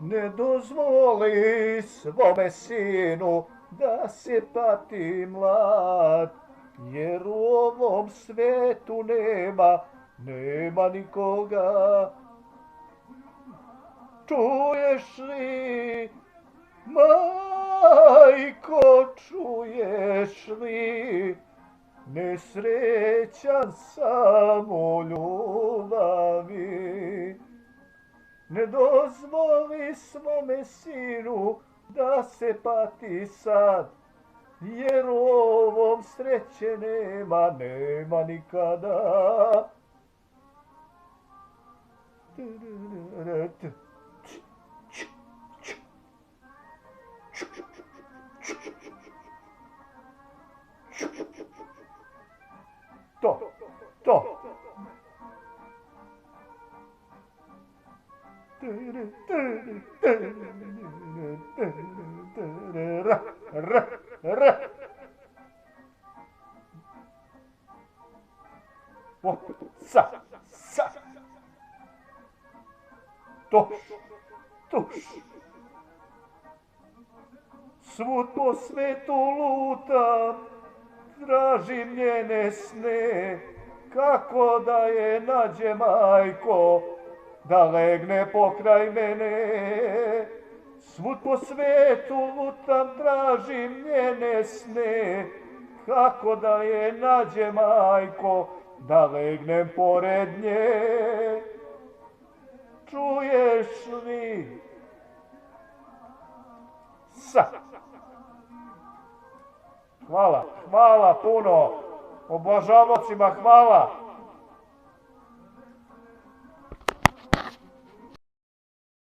Ne dozvoli svome sinu da se pati mlad, jer u ovom svetu nema nikoga. Čuješ li, majko, čuješ li, nesrećan sam u ljubavi. Ne dozvoli svome sinu da se pati sad, jer u ovom sreće nema nikada. To. O, sa. Tuš. Svud po svetu lutam, tražim njene sne, kako da je nađe, majko, da legne pokraj mene. Svud po svetu lutam, tražim njene sne, kako da je nađe, majko, da legnem pored nje. Čuješ li? Sa. Hvala puno. Obožavocima hvala.